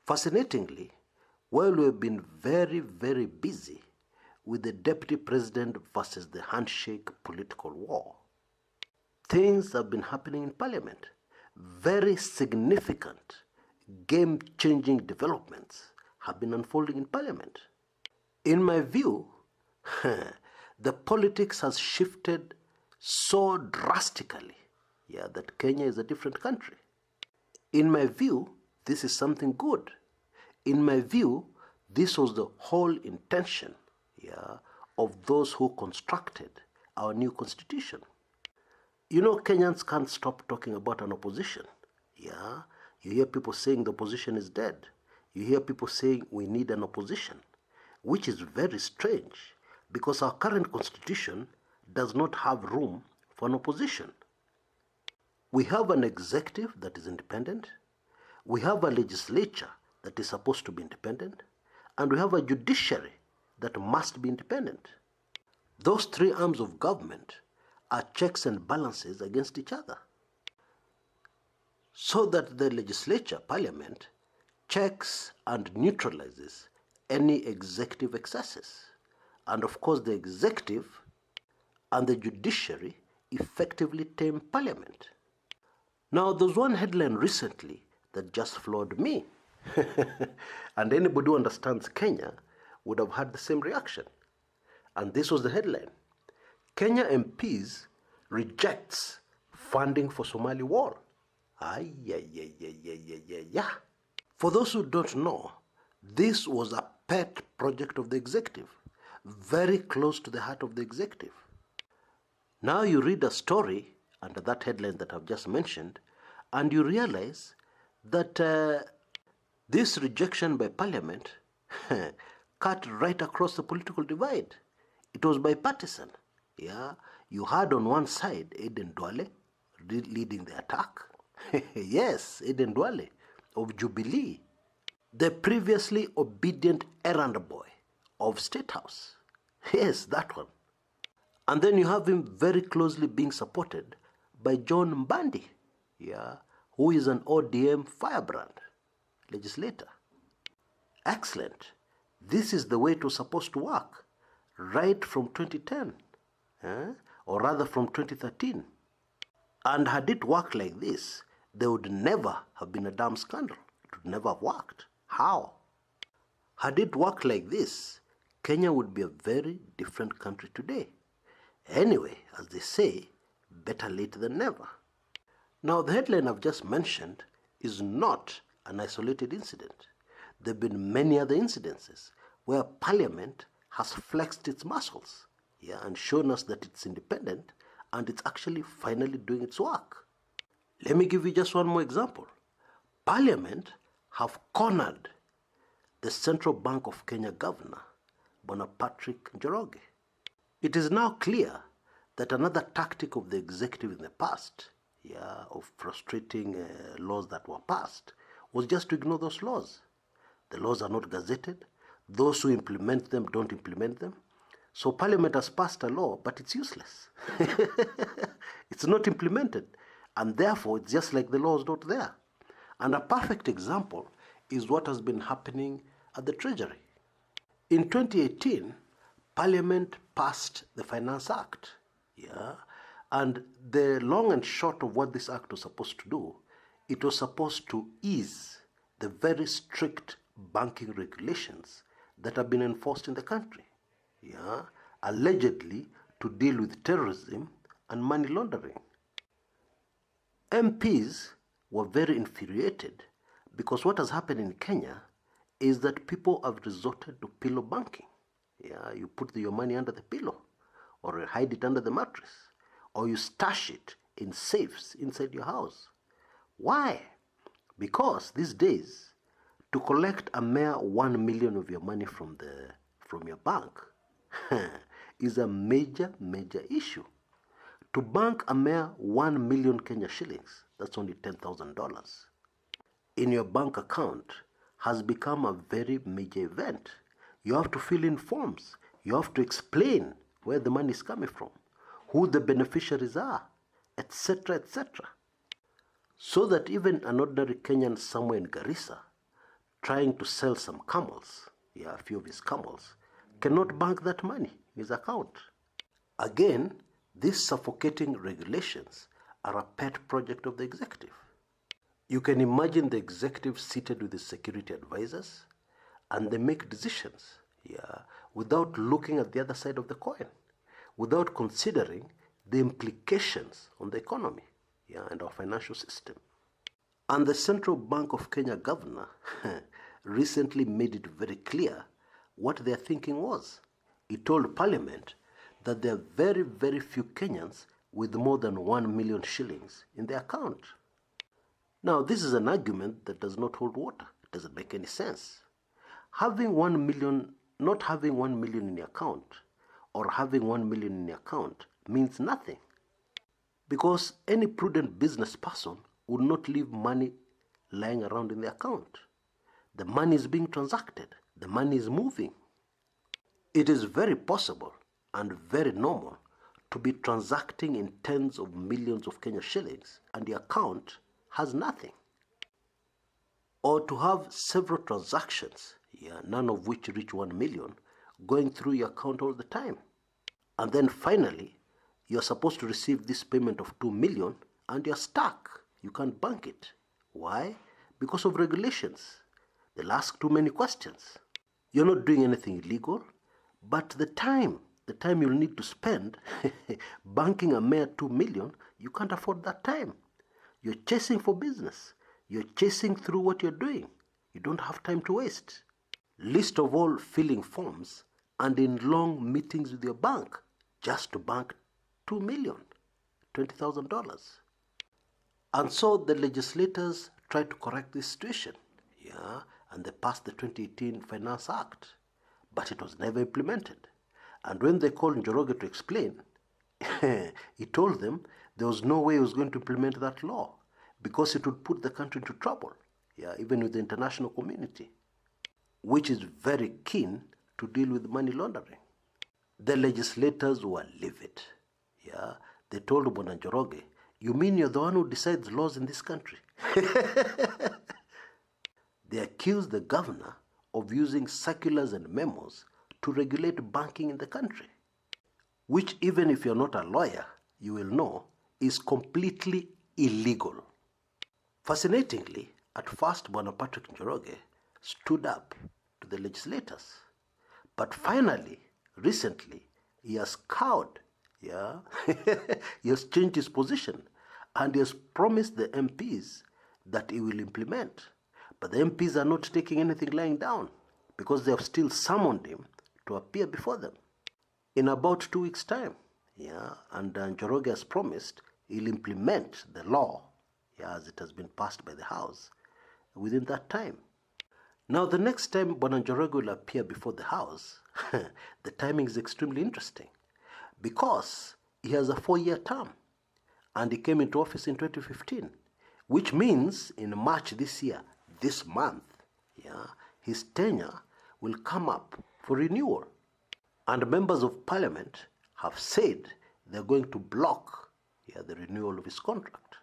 Fascinatingly, while we have been very, very busy with the deputy president versus the handshake political war, things have been happening in parliament. Very significant, game-changing developments have been unfolding in parliament. In my view, the politics has shifted so drastically, that Kenya is a different country. In my view, this is something good. In my view, this was the whole intention, of those who constructed our new constitution. You know, Kenyans can't stop talking about an opposition. You hear people saying the opposition is dead. You hear people saying we need an opposition, which is very strange because our current constitution does not have room for an opposition. We have an executive that is independent. We have a legislature that is supposed to be independent. And we have a judiciary that must be independent. Those three arms of government are checks and balances against each other. So that the legislature, parliament, checks and neutralizes any executive excesses. And of course the executive and the judiciary effectively tame parliament. Now there's one headline recently that just floored me. And anybody who understands Kenya would have had the same reaction. And this was the headline: Kenya MPs rejects funding for Somali wall. For those who don't know, this was a pet project of the executive, very close to the heart of the executive. Now you read a story under that headline that I've just mentioned, and you realize that this rejection by parliament cut right across the political divide. It was bipartisan. You had on one side Aden Duale leading the attack. Yes, Aden Duale of Jubilee, the previously obedient errand boy of State House. Yes, that one. And then you have him very closely being supported by John Mbandi, who is an ODM firebrand legislator. Excellent. This is the way it was supposed to work, right from 2010, or rather from 2013. And had it worked like this, there would never have been a damn scandal. It would never have worked. How? Had it worked like this, Kenya would be a very different country today. Anyway, as they say, better late than never. Now, the headline I've just mentioned is not an isolated incident. There have been many other incidences where Parliament has flexed its muscles, and shown us that it's independent and it's actually finally doing its work. Let me give you just one more example. Parliament have cornered the Central Bank of Kenya Governor, Bwana Patrick Njoroge. It is now clear that another tactic of the executive in the past, of frustrating laws that were passed, was just to ignore those laws. The laws are not gazetted. Those who implement them don't implement them. So Parliament has passed a law, but it's useless. It's not implemented. And therefore, it's just like the law is not there. And a perfect example is what has been happening at the Treasury. In 2018, Parliament passed the Finance Act. And the long and short of what this act was supposed to do, it was supposed to ease the very strict banking regulations that have been enforced in the country, allegedly to deal with terrorism and money laundering. MPs were very infuriated because what has happened in Kenya is that people have resorted to pillow banking. You put your money under the pillow, or you hide it under the mattress, or you stash it in safes inside your house. Why? Because these days, to collect a mere 1 million of your money from your bank is a major issue. To bank a mere 1 million Kenya shillings, that's only $10,000, in your bank account has become a very major event. You have to fill in forms. You have to explain where the money is coming from, who the beneficiaries are, etc., etc. So that even an ordinary Kenyan somewhere in Garissa, trying to sell some camels, a few of his camels, cannot bank that money in his account. Again, these suffocating regulations are a pet project of the executive. You can imagine the executive seated with his security advisors and they make decisions without looking at the other side of the coin, without considering the implications on the economy and our financial system. And the Central Bank of Kenya governor recently made it very clear what their thinking was. He told Parliament that there are very, very few Kenyans with more than 1 million shillings in their account. Now, this is an argument that does not hold water. It doesn't make any sense. Having 1 million, not having 1 million in your account, or having 1 million in your account means nothing. Because any prudent business person would not leave money lying around in the account. The money is being transacted. The money is moving. It is very possible and very normal to be transacting in tens of millions of Kenya shillings and the account has nothing. Or to have several transactions, none of which reach 1 million, going through your account all the time. And then finally, you're supposed to receive this payment of 2 million and you're stuck. You can't bank it. Why? Because of regulations. They'll ask too many questions. You're not doing anything illegal, but the time you'll need to spend banking a mere 2 million, you can't afford that time. You're chasing for business. You're chasing through what you're doing. You don't have time to waste. Least of all, filling forms and in long meetings with your bank just to bank 2 million, $20,000. And so the legislators tried to correct this situation, and they passed the 2018 Finance Act, but it was never implemented. And when they called Njoroge to explain, he told them there was no way he was going to implement that law because it would put the country into trouble, even with the international community, which is very keen to deal with money laundering. The legislators were livid. They told Bwana Njoroge, "You mean you're the one who decides laws in this country?" They accused the governor of using circulars and memos to regulate banking in the country, which even if you're not a lawyer, you will know is completely illegal. Fascinatingly, at first Bwana Patrick Njoroge stood up to the legislators, but finally, recently, he has cowed, he has changed his position, and he has promised the MPs that he will implement. But the MPs are not taking anything lying down because they have still summoned him to appear before them in about 2 weeks' time. And Njoroge has promised he'll implement the law as it has been passed by the House within that time. Now, the next time Bwana Njoroge will appear before the House, the timing is extremely interesting because he has a 4-year term and he came into office in 2015, which means in March this year, this month, his tenure will come up for renewal. And members of parliament have said they're going to block the renewal of his contract.